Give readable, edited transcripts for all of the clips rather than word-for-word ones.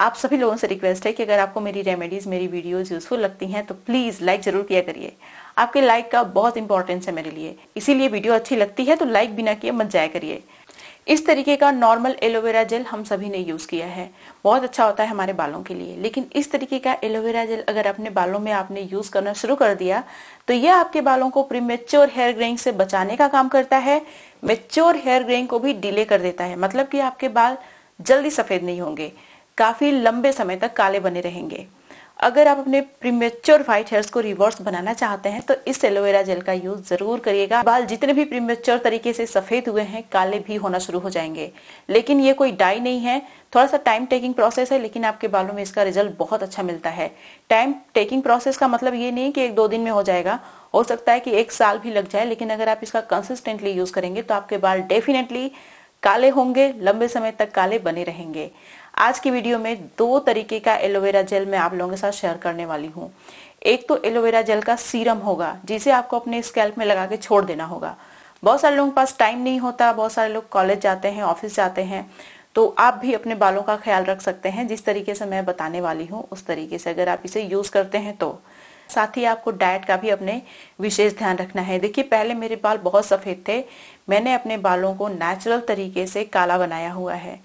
आप सभी लोगों से रिक्वेस्ट है कि अगर आपको मेरी रेमेडीज, मेरी वीडियोस यूजफुल लगती हैं तो प्लीज लाइक जरूर किया करिए। आपके लाइक का बहुत इंपॉर्टेंस है मेरे लिए, इसीलिए वीडियो अच्छी लगती है तो लाइक बिना किए मत जाया करिए। इस तरीके का नॉर्मल एलोवेरा जेल हम सभी ने यूज किया है, बहुत अच्छा होता है हमारे बालों के लिए। लेकिन इस तरीके का एलोवेरा जेल अगर अपने बालों में आपने यूज करना शुरू कर दिया तो यह आपके बालों को प्रीमेच्योर हेयर ग्रेइंग से बचाने का काम करता है, मेच्योर हेयर ग्रेइंग को भी डिले कर देता है। मतलब कि आपके बाल जल्दी सफेद नहीं होंगे, काफी लंबे समय तक काले बने रहेंगे। अगर आप अपने प्रीमेच्योर व्हाइट हेयर्स को रिवर्स बनाना चाहते हैं तो इस एलोवेरा जेल का यूज जरूर करिएगा। बाल जितने भी प्रीमेच्योर तरीके से सफेद हुए हैं काले भी होना शुरू हो जाएंगे। लेकिन ये कोई डाई नहीं है, थोड़ा सा टाइम टेकिंग प्रोसेस है, लेकिन आपके बालों में इसका रिजल्ट बहुत अच्छा मिलता है। टाइम टेकिंग प्रोसेस का मतलब ये नहीं कि 1-2 दिन में हो जाएगा, हो सकता है कि 1 साल भी लग जाए। लेकिन अगर आप इसका कंसिस्टेंटली यूज करेंगे तो आपके बाल डेफिनेटली काले होंगे, लंबे समय तक काले बने रहेंगे। आज की वीडियो में 2 तरीके का एलोवेरा जेल मैं आप लोगों के साथ शेयर करने वाली हूँ। एक तो एलोवेरा जेल का सीरम होगा जिसे आपको अपने स्कैल्प में लगा के छोड़ देना होगा। बहुत सारे लोगों के पास टाइम नहीं होता, बहुत सारे लोग कॉलेज जाते हैं, ऑफिस जाते हैं, तो आप भी अपने बालों का ख्याल रख सकते हैं जिस तरीके से मैं बताने वाली हूँ उस तरीके से अगर आप इसे यूज करते हैं तो। साथ ही आपको डाइट का भी अपने विशेष ध्यान रखना है। देखिए, पहले मेरे बाल बहुत सफेद थे, मैंने अपने बालों को नेचुरल तरीके से काला बनाया हुआ है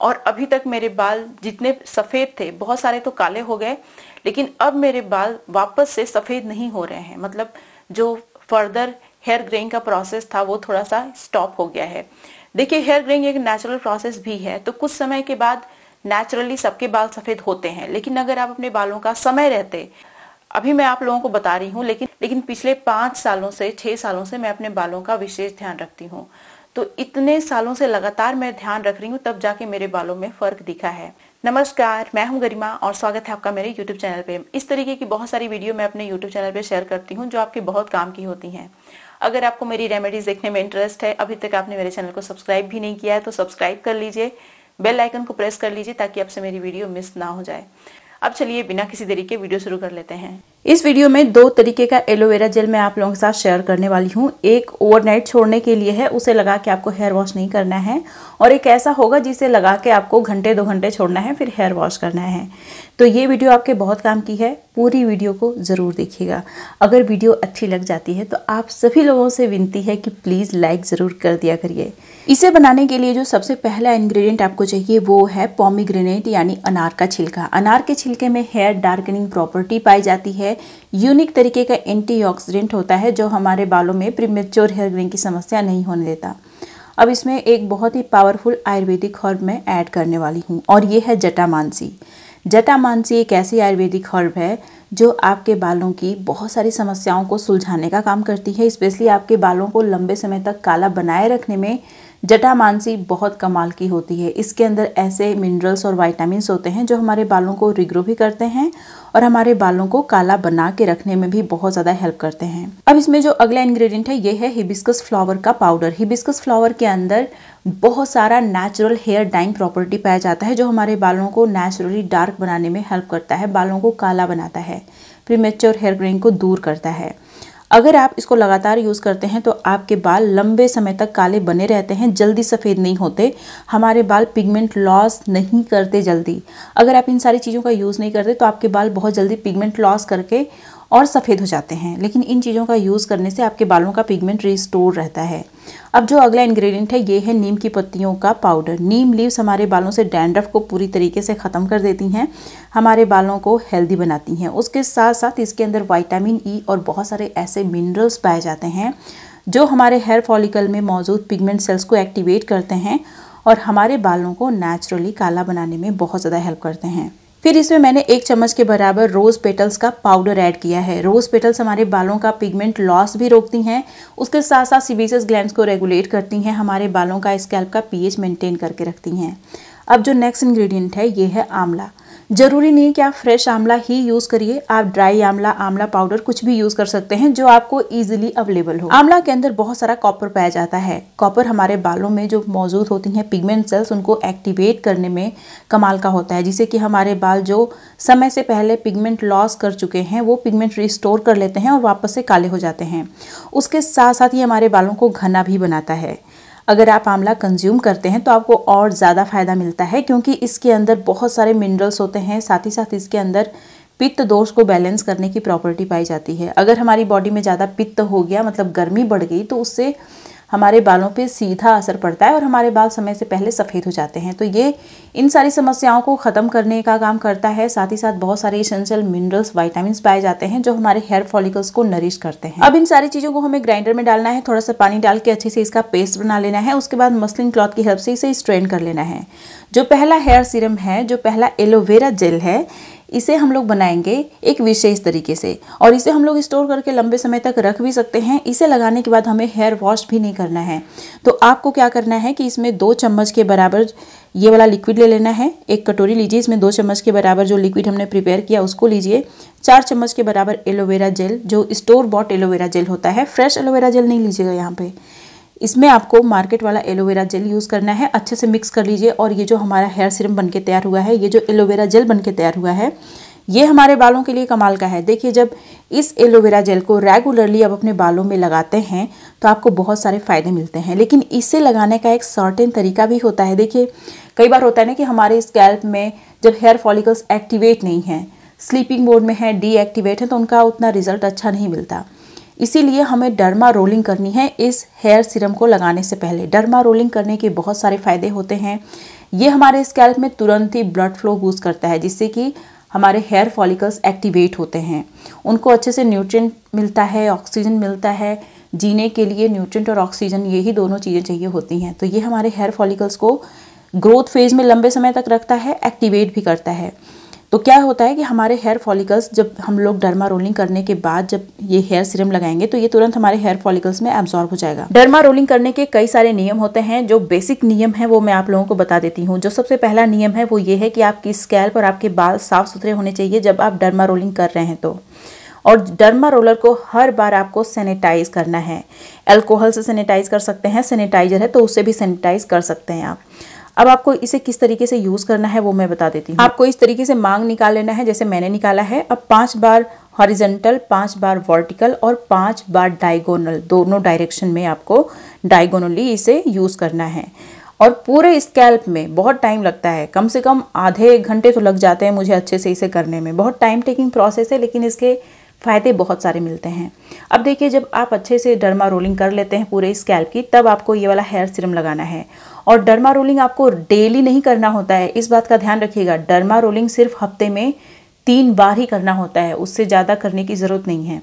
और अभी तक मेरे बाल जितने सफेद थे बहुत सारे तो काले हो गए, लेकिन अब मेरे बाल वापस से सफेद नहीं हो रहे हैं। मतलब जो फर्दर हेयर ग्रेइंग का प्रोसेस था वो थोड़ा सा स्टॉप हो गया है। देखिए, हेयर ग्रेइंग एक नेचुरल प्रोसेस भी है, तो कुछ समय के बाद नेचुरली सबके बाल सफेद होते हैं। लेकिन अगर आप अपने बालों का समय रहते, अभी मैं आप लोगों को बता रही हूँ, लेकिन पिछले 5 सालों से 6 सालों से मैं अपने बालों का विशेष ध्यान रखती हूँ। तो इतने सालों से लगातार मैं ध्यान रख रही हूँ, तब जाके मेरे बालों में फर्क दिखा है। नमस्कार, मैं हूँ गरिमा और स्वागत है आपका मेरे YouTube चैनल पे। इस तरीके की बहुत सारी वीडियो मैं अपने YouTube चैनल पे शेयर करती हूँ जो आपके बहुत काम की होती हैं। अगर आपको मेरी रेमेडीज देखने में इंटरेस्ट है, अभी तक आपने मेरे चैनल को सब्सक्राइब भी नहीं किया है तो सब्सक्राइब कर लीजिए, बेल आइकन को प्रेस कर लीजिए ताकि आपसे मेरी वीडियो मिस ना हो जाए। अब चलिए बिना किसी देरी के वीडियो शुरू कर लेते हैं। इस वीडियो में 2 तरीके का एलोवेरा जेल मैं आप लोगों के साथ शेयर करने वाली हूँ। एक ओवरनाइट छोड़ने के लिए है, उसे लगा के आपको हेयर वॉश नहीं करना है, और एक ऐसा होगा जिसे लगा के आपको 1-2 घंटे छोड़ना है फिर हेयर वॉश करना है। तो ये वीडियो आपके बहुत काम की है, पूरी वीडियो को ज़रूर देखिएगा। अगर वीडियो अच्छी लग जाती है तो आप सभी लोगों से विनती है कि प्लीज़ लाइक ज़रूर कर दिया करिए। इसे बनाने के लिए जो सबसे पहला इंग्रेडिएंट आपको चाहिए वो है पोमीग्रेनेट यानी अनार का छिलका। अनार के छिलके में हेयर डार्कनिंग प्रॉपर्टी पाई जाती है, यूनिक तरीके का एंटीऑक्सीडेंट होता है जो हमारे बालों में प्रीमेच्योर हेयर ग्रेइंग की समस्या नहीं होने देता। अब इसमें एक बहुत ही पावरफुल आयुर्वेदिक हर्ब मैं ऐड करने वाली हूँ और ये है जटामांसी। जटामांसी एक ऐसी आयुर्वेदिक हर्ब है जो आपके बालों की बहुत सारी समस्याओं को सुलझाने का काम करती है। स्पेशली आपके बालों को लंबे समय तक काला बनाए रखने में जटामांसी बहुत कमाल की होती है। इसके अंदर ऐसे मिनरल्स और विटामिन्स होते हैं जो हमारे बालों को रिग्रो भी करते हैं और हमारे बालों को काला बना के रखने में भी बहुत ज़्यादा हेल्प करते हैं। अब इसमें जो अगला इंग्रेडिएंट है ये है हिबिस्कस फ्लावर का पाउडर। हिबिस्कस फ्लावर के अंदर बहुत सारा नेचुरल हेयर डाइंग प्रॉपर्टी पाया जाता है जो हमारे बालों को नेचुरली डार्क बनाने में हेल्प करता है, बालों को काला बनाता है, प्रीमेच्योर हेयर ग्रेइंग को दूर करता है। अगर आप इसको लगातार यूज़ करते हैं तो आपके बाल लंबे समय तक काले बने रहते हैं, जल्दी सफ़ेद नहीं होते, हमारे बाल पिगमेंट लॉस नहीं करते जल्दी। अगर आप इन सारी चीज़ों का यूज़ नहीं करते तो आपके बाल बहुत जल्दी पिगमेंट लॉस करके और सफ़ेद हो जाते हैं, लेकिन इन चीज़ों का यूज़ करने से आपके बालों का पिगमेंट रिस्टोर रहता है। अब जो अगला इंग्रेडिएंट है ये है नीम की पत्तियों का पाउडर। नीम लीव्स हमारे बालों से डैंड्रफ को पूरी तरीके से ख़त्म कर देती हैं, हमारे बालों को हेल्दी बनाती हैं। उसके साथ साथ इसके अंदर विटामिन ई और बहुत सारे ऐसे मिनरल्स पाए जाते हैं जो हमारे हेयर फॉलिकल में मौजूद पिगमेंट सेल्स को एक्टिवेट करते हैं और हमारे बालों को नेचुरली काला बनाने में बहुत ज़्यादा हेल्प करते हैं। फिर इसमें मैंने 1 चम्मच के बराबर रोज़ पेटल्स का पाउडर ऐड किया है। रोज़ पेटल्स हमारे बालों का पिगमेंट लॉस भी रोकती हैं, उसके साथ साथ सीबेसियस ग्लैंड्स को रेगुलेट करती हैं, हमारे बालों का स्कैल्प का पीएच मेंटेन करके रखती हैं। अब जो नेक्स्ट इंग्रेडिएंट है ये है आंवला। जरूरी नहीं कि आप फ्रेश आंवला ही यूज़ करिए, आप ड्राई आंवला, आंवला पाउडर कुछ भी यूज़ कर सकते हैं जो आपको इजीली अवेलेबल हो। आंवला के अंदर बहुत सारा कॉपर पाया जाता है। कॉपर हमारे बालों में जो मौजूद होती हैं पिगमेंट सेल्स उनको एक्टिवेट करने में कमाल का होता है, जिससे कि हमारे बाल जो समय से पहले पिगमेंट लॉस कर चुके हैं वो पिगमेंट रिस्टोर कर लेते हैं और वापस से काले हो जाते हैं। उसके साथ साथ ये हमारे बालों को घना भी बनाता है। अगर आप आंवला कंज्यूम करते हैं तो आपको और ज़्यादा फ़ायदा मिलता है, क्योंकि इसके अंदर बहुत सारे मिनरल्स होते हैं। साथ ही साथ इसके अंदर पित्त दोष को बैलेंस करने की प्रॉपर्टी पाई जाती है। अगर हमारी बॉडी में ज़्यादा पित्त हो गया, मतलब गर्मी बढ़ गई, तो उससे हमारे बालों पे सीधा असर पड़ता है और हमारे बाल समय से पहले सफ़ेद हो जाते हैं। तो ये इन सारी समस्याओं को ख़त्म करने का काम करता है। साथ ही साथ बहुत सारे एसेंशियल मिनरल्स, विटामिन्स पाए जाते हैं जो हमारे हेयर फॉलिकल्स को नरिश करते हैं। अब इन सारी चीज़ों को हमें ग्राइंडर में डालना है, थोड़ा सा पानी डाल के अच्छे से इसका पेस्ट बना लेना है। उसके बाद मसलिन क्लॉथ की हेल्प से इसे स्ट्रेन कर लेना है। जो पहला हेयर सीरम है, जो पहला एलोवेरा जेल है, इसे हम लोग बनाएंगे एक विशेष तरीके से, और इसे हम लोग स्टोर करके लंबे समय तक रख भी सकते हैं। इसे लगाने के बाद हमें हेयर वॉश भी नहीं करना है। तो आपको क्या करना है कि इसमें 2 चम्मच के बराबर ये वाला लिक्विड ले लेना है। एक कटोरी लीजिए, इसमें 2 चम्मच के बराबर जो लिक्विड हमने प्रिपेयर किया उसको लीजिए। 4 चम्मच के बराबर एलोवेरा जेल, जो स्टोर बॉट एलोवेरा जेल होता है, फ्रेश एलोवेरा जेल नहीं लीजिएगा यहाँ पे। इसमें आपको मार्केट वाला एलोवेरा जेल यूज़ करना है। अच्छे से मिक्स कर लीजिए। और ये जो हमारा हेयर सीरम बनके तैयार हुआ है, ये जो एलोवेरा जेल बनके तैयार हुआ है, ये हमारे बालों के लिए कमाल का है। देखिए, जब इस एलोवेरा जेल को रेगुलरली आप अपने बालों में लगाते हैं तो आपको बहुत सारे फ़ायदे मिलते हैं। लेकिन इसे लगाने का एक सर्टेन तरीका भी होता है। देखिए, कई बार होता है ना कि हमारे स्कैल्प में जब हेयर फॉलिकल्स एक्टिवेट नहीं हैं, स्लीपिंग मोड में है, डीएक्टिवेट है, तो उनका उतना रिजल्ट अच्छा नहीं मिलता। इसीलिए हमें डर्मा रोलिंग करनी है इस हेयर सीरम को लगाने से पहले। डर्मा रोलिंग करने के बहुत सारे फ़ायदे होते हैं। ये हमारे स्कैल्प में तुरंत ही ब्लड फ्लो बूस्ट करता है, जिससे कि हमारे हेयर फॉलिकल्स एक्टिवेट होते हैं। उनको अच्छे से न्यूट्रिएंट मिलता है, ऑक्सीजन मिलता है। जीने के लिए न्यूट्रिएंट और ऑक्सीजन, यही दोनों चीज़ें चाहिए होती हैं। तो ये हमारे हेयर फॉलिकल्स को ग्रोथ फेज में लंबे समय तक रखता है, एक्टिवेट भी करता है। तो क्या होता है कि हमारे हेयर फॉलिकल्स, जब हम लोग डर्मा रोलिंग करने के बाद जब ये हेयर सीरम लगाएंगे तो ये तुरंत हमारे हेयर फॉलिकल्स में एब्जॉर्ब हो जाएगा। डर्मा रोलिंग करने के कई सारे नियम होते हैं। जो बेसिक नियम है वो मैं आप लोगों को बता देती हूँ। जो सबसे पहला नियम है वो ये है कि आपकी स्कैल्प और आपके बाल साफ सुथरे होने चाहिए जब आप डर्मा रोलिंग कर रहे हैं तो। और डर्मा रोलर को हर बार आपको सैनिटाइज करना है। अल्कोहल से सैनिटाइज कर सकते हैं, सैनिटाइजर है तो उससे भी सैनिटाइज कर सकते हैं आप। अब आपको इसे किस तरीके से यूज़ करना है वो मैं बता देती हूँ। आपको इस तरीके से मांग निकाल लेना है जैसे मैंने निकाला है। अब 5 बार हॉरिजॉन्टल, 5 बार वर्टिकल और 5 बार डायगोनल, दोनों डायरेक्शन में आपको डायगोनली इसे यूज़ करना है। और पूरे स्कैल्प में बहुत टाइम लगता है, कम से कम आधे घंटे तो लग जाते हैं मुझे अच्छे से इसे करने में। बहुत टाइम टेकिंग प्रोसेस है, लेकिन इसके फ़ायदे बहुत सारे मिलते हैं। अब देखिए, जब आप अच्छे से डर्मा रोलिंग कर लेते हैं पूरे स्कैल्प की, तब आपको ये वाला हेयर सीरम लगाना है। और डर्मा रोलिंग आपको डेली नहीं करना होता है, इस बात का ध्यान रखिएगा। डर्मा रोलिंग सिर्फ हफ्ते में 3 बार ही करना होता है, उससे ज़्यादा करने की ज़रूरत नहीं है।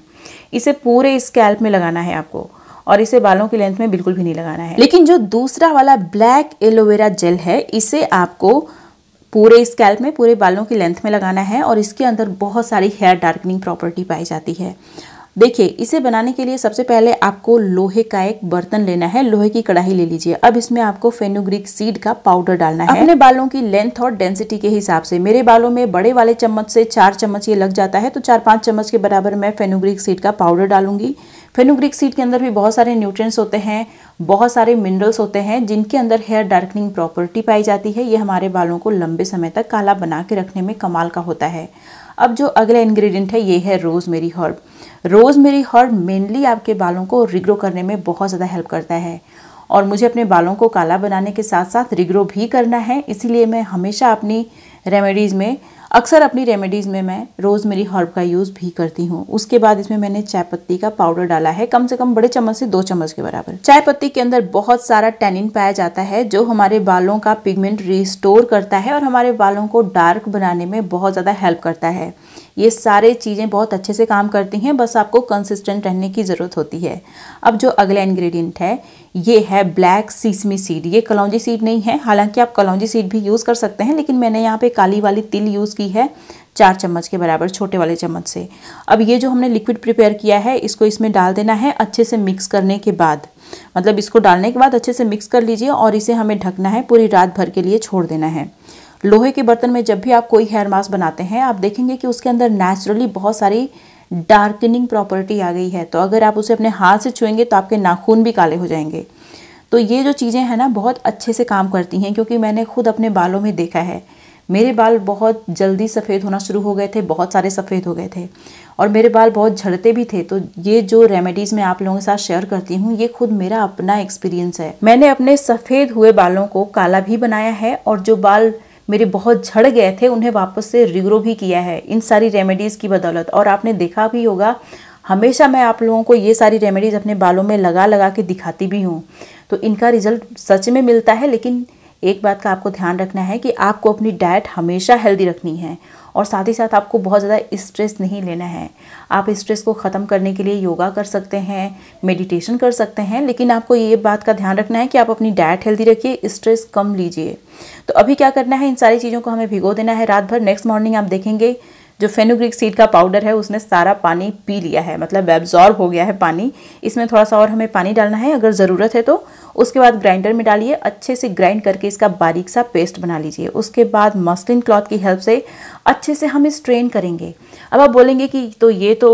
इसे पूरे स्कैल्प में लगाना है आपको, और इसे बालों की लेंथ में बिल्कुल भी नहीं लगाना है। लेकिन जो दूसरा वाला ब्लैक एलोवेरा जेल है, इसे आपको पूरे स्कैल्प में, पूरे बालों की लेंथ में लगाना है। और इसके अंदर बहुत सारी हेयर डार्कनिंग प्रॉपर्टी पाई जाती है। देखिए, इसे बनाने के लिए सबसे पहले आपको लोहे का एक बर्तन लेना है, लोहे की कढ़ाई ले लीजिए। अब इसमें आपको फेनुग्रीक सीड का पाउडर डालना है अपने बालों की लेंथ और डेंसिटी के हिसाब से। मेरे बालों में बड़े वाले चम्मच से 4 चम्मच ये लग जाता है, तो 4-5 चम्मच के बराबर मैं फेनुग्रीक सीड का पाउडर डालूंगी। फेनुग्रीक सीड के अंदर भी बहुत सारे न्यूट्रिएंट्स होते हैं, बहुत सारे मिनरल्स होते हैं, जिनके अंदर हेयर डार्कनिंग प्रॉपर्टी पाई जाती है। ये हमारे बालों को लंबे समय तक काला बना के रखने में कमाल का होता है। अब जो अगला इंग्रेडिएंट है ये है rosemary herb. Rosemary herb mainly आपके बालों को रिग्रो करने में बहुत ज़्यादा हेल्प करता है, और मुझे अपने बालों को काला बनाने के साथ साथ रिग्रो भी करना है। इसीलिए मैं हमेशा अपनी रेमेडीज़ में मैं रोजमेरी हर्ब का यूज़ भी करती हूँ। उसके बाद इसमें मैंने चाय पत्ती का पाउडर डाला है, कम से कम बड़े चम्मच से 2 चम्मच के बराबर। चाय पत्ती के अंदर बहुत सारा टैनिन पाया जाता है, जो हमारे बालों का पिगमेंट रिस्टोर करता है और हमारे बालों को डार्क बनाने में बहुत ज़्यादा हेल्प करता है। ये सारे चीज़ें बहुत अच्छे से काम करती हैं, बस आपको कंसिस्टेंट रहने की ज़रूरत होती है। अब जो अगला इंग्रेडिएंट है ये है ब्लैक सीसमी सीड। ये कलौंजी सीड नहीं है, हालांकि आप कलौंजी सीड भी यूज़ कर सकते हैं, लेकिन मैंने यहाँ पे काली वाली तिल यूज़ की है 4 चम्मच के बराबर, छोटे वाले चम्मच से। अब ये जो हमने लिक्विड प्रिपेयर किया है इसको इसमें डाल देना है अच्छे से मिक्स करने के बाद। मतलब इसको डालने के बाद अच्छे से मिक्स कर लीजिए और इसे हमें ढकना है, पूरी रात भर के लिए छोड़ देना है। लोहे के बर्तन में जब भी आप कोई हेयर मास्क बनाते हैं, आप देखेंगे कि उसके अंदर नेचुरली बहुत सारी डार्कनिंग प्रॉपर्टी आ गई है। तो अगर आप उसे अपने हाथ से छुएंगे तो आपके नाखून भी काले हो जाएंगे। तो ये जो चीज़ें हैं ना बहुत अच्छे से काम करती हैं, क्योंकि मैंने खुद अपने बालों में देखा है। मेरे बाल बहुत जल्दी सफ़ेद होना शुरू हो गए थे, बहुत सारे सफ़ेद हो गए थे और मेरे बाल बहुत झड़ते भी थे। तो ये जो रेमेडीज़ मैं आप लोगों के साथ शेयर करती हूँ, ये खुद मेरा अपना एक्सपीरियंस है। मैंने अपने सफ़ेद हुए बालों को काला भी बनाया है और जो बाल मेरे बहुत झड़ गए थे उन्हें वापस से रिग्रो भी किया है इन सारी रेमेडीज़ की बदौलत। और आपने देखा भी होगा, हमेशा मैं आप लोगों को ये सारी रेमेडीज़ अपने बालों में लगा लगा के दिखाती भी हूँ, तो इनका रिजल्ट सच में मिलता है। लेकिन एक बात का आपको ध्यान रखना है कि आपको अपनी डाइट हमेशा हेल्दी रखनी है और साथ ही साथ आपको बहुत ज़्यादा स्ट्रेस नहीं लेना है। आप स्ट्रेस को ख़त्म करने के लिए योगा कर सकते हैं, मेडिटेशन कर सकते हैं, लेकिन आपको ये बात का ध्यान रखना है कि आप अपनी डाइट हेल्दी रखिए, स्ट्रेस कम लीजिए। तो अभी क्या करना है, इन सारी चीज़ों को हमें भिगो देना है रात भर। नेक्स्ट मॉर्निंग आप देखेंगे जो फेनुग्रीक सीड का पाउडर है उसने सारा पानी पी लिया है, मतलब एब्जॉर्ब हो गया है पानी। इसमें थोड़ा सा और हमें पानी डालना है अगर ज़रूरत है तो। उसके बाद ग्राइंडर में डालिए, अच्छे से ग्राइंड करके इसका बारीक सा पेस्ट बना लीजिए। उसके बाद मसलिन क्लॉथ की हेल्प से अच्छे से हम स्ट्रेन करेंगे। अब आप बोलेंगे कि तो ये तो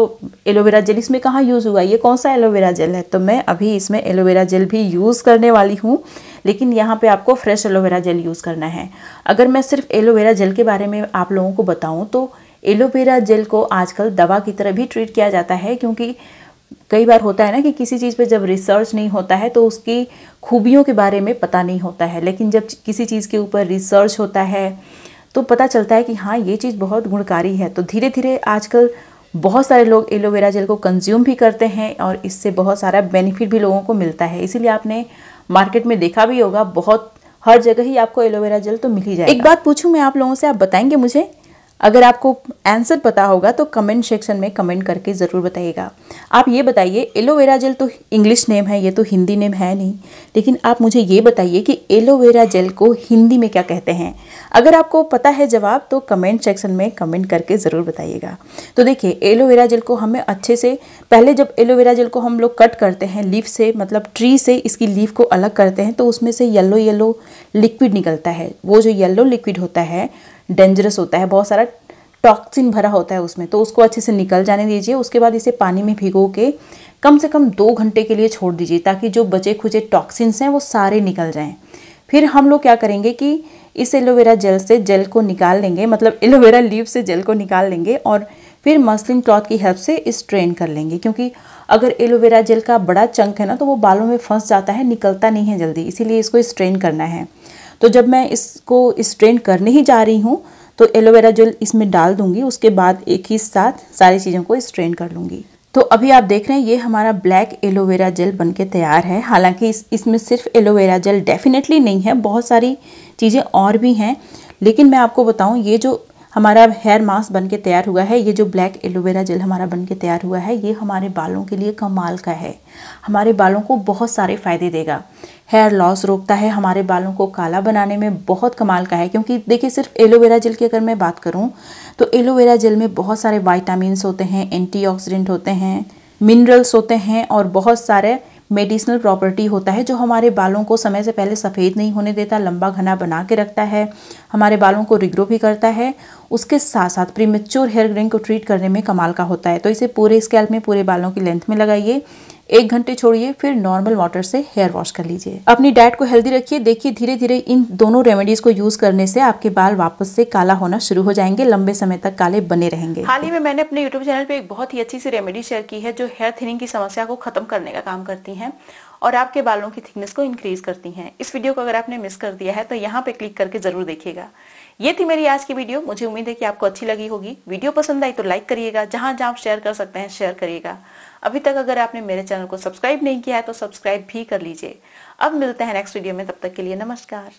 एलोवेरा जेल इसमें कहाँ यूज़ हुआ, ये कौन सा एलोवेरा जेल है? तो मैं अभी इसमें एलोवेरा जेल भी यूज़ करने वाली हूँ, लेकिन यहाँ पे आपको फ्रेश एलोवेरा जेल यूज़ करना है। अगर मैं सिर्फ एलोवेरा जेल के बारे में आप लोगों को बताऊँ तो एलोवेरा जेल को आजकल दवा की तरह भी ट्रीट किया जाता है, क्योंकि कई बार होता है ना कि किसी चीज़ पे जब रिसर्च नहीं होता है तो उसकी खूबियों के बारे में पता नहीं होता है, लेकिन जब किसी चीज़ के ऊपर रिसर्च होता है तो पता चलता है कि हाँ ये चीज़ बहुत गुणकारी है। तो धीरे धीरे आजकल बहुत सारे लोग एलोवेरा जेल को कंज्यूम भी करते हैं और इससे बहुत सारा बेनिफिट भी लोगों को मिलता है। इसीलिए आपने मार्केट में देखा भी होगा, बहुत हर जगह ही आपको एलोवेरा जेल तो मिल ही जाएगा। एक बात पूछूं मैं आप लोगों से, आप बताएंगे मुझे? अगर आपको आंसर पता होगा तो कमेंट सेक्शन में कमेंट करके ज़रूर बताइएगा। आप ये बताइए, एलोवेरा जेल तो इंग्लिश नेम है, ये तो हिंदी नेम है नहीं, लेकिन आप मुझे ये बताइए कि एलोवेरा जेल को हिंदी में क्या कहते हैं? अगर आपको पता है जवाब तो कमेंट सेक्शन में कमेंट करके ज़रूर बताइएगा। तो देखिए, एलोवेरा जेल को हमें अच्छे से, पहले जब एलोवेरा जेल को हम लोग कट करते हैं लीफ से, मतलब ट्री से इसकी लीफ को अलग करते हैं, तो उसमें से येलो येलो लिक्विड निकलता है। वो जो येलो लिक्विड होता है डेंजरस होता है, बहुत सारा टॉक्सिन भरा होता है उसमें, तो उसको अच्छे से निकल जाने दीजिए। उसके बाद इसे पानी में भिगो के कम से कम 2 घंटे के लिए छोड़ दीजिए, ताकि जो बचे खुचे टॉक्सिन्स हैं वो सारे निकल जाएं। फिर हम लोग क्या करेंगे कि इस एलोवेरा जेल से जेल को निकाल लेंगे, मतलब एलोवेरा लीफ से जेल को निकाल लेंगे और फिर मसलिन क्लॉथ की हेल्प से स्ट्रेन कर लेंगे। क्योंकि अगर एलोवेरा जेल का बड़ा चंक है ना तो वो बालों में फंस जाता है, निकलता नहीं है जल्दी, इसीलिए इसको स्ट्रेन करना है। तो जब मैं इसको स्ट्रेन करने ही जा रही हूँ तो एलोवेरा जेल इसमें डाल दूंगी, उसके बाद एक ही साथ सारी चीज़ों को स्ट्रेन कर लूँगी। तो अभी आप देख रहे हैं ये हमारा ब्लैक एलोवेरा जेल बनके तैयार है। हालांकि इसमें सिर्फ एलोवेरा जेल डेफिनेटली नहीं है, बहुत सारी चीज़ें और भी हैं, लेकिन मैं आपको बताऊं, ये जो हमारा हेयर मास्क बनके तैयार हुआ है, ये जो ब्लैक एलोवेरा जेल हमारा बनके तैयार हुआ है, ये हमारे बालों के लिए कमाल का है। हमारे बालों को बहुत सारे फ़ायदे देगा, हेयर लॉस रोकता है, हमारे बालों को काला बनाने में बहुत कमाल का है। क्योंकि देखिए, सिर्फ एलोवेरा जेल की अगर मैं बात करूं तो एलोवेरा जेल में बहुत सारे विटामिन्स होते हैं, एंटीऑक्सीडेंट होते हैं, मिनरल्स होते हैं और बहुत सारे मेडिसिनल प्रॉपर्टी होता है, जो हमारे बालों को समय से पहले सफ़ेद नहीं होने देता, लंबा घना बना के रखता है, हमारे बालों को रिग्रो भी करता है। उसके साथ साथ प्रीमेच्योर हेयर ग्रेइंग को ट्रीट करने में कमाल का होता है। तो इसे पूरे स्कैल्प में, पूरे बालों की लेंथ में लगाइए, 1 घंटे छोड़िए, फिर नॉर्मल वाटर से हेयर वॉश कर लीजिए। अपनी डाइट को हेल्दी रखिए। देखिए, धीरे धीरे इन दोनों रेमेडीज को यूज करने से आपके बाल वापस से काला होना शुरू हो जाएंगे, लंबे समय तक काले बने रहेंगे। हाल ही में मैंने अपने यूट्यूब चैनल पे एक बहुत ही अच्छी सी रेमेडी शेयर की है, जो हेयर थिनिंग की समस्या को खत्म करने का काम करती हैं और आपके बालों की थिकनेस को इंक्रीज करती हैं। इस वीडियो को अगर आपने मिस कर दिया है तो यहाँ पे क्लिक करके जरूर देखिएगा। ये थी मेरी आज की वीडियो। मुझे उम्मीद है कि आपको अच्छी लगी होगी। वीडियो पसंद आई तो लाइक करिएगा, जहां जहां आप शेयर कर सकते हैं शेयर करिएगा। अभी तक अगर आपने मेरे चैनल को सब्सक्राइब नहीं किया है तो सब्सक्राइब भी कर लीजिए। अब मिलते हैं नेक्स्ट वीडियो में, तब तक के लिए नमस्कार।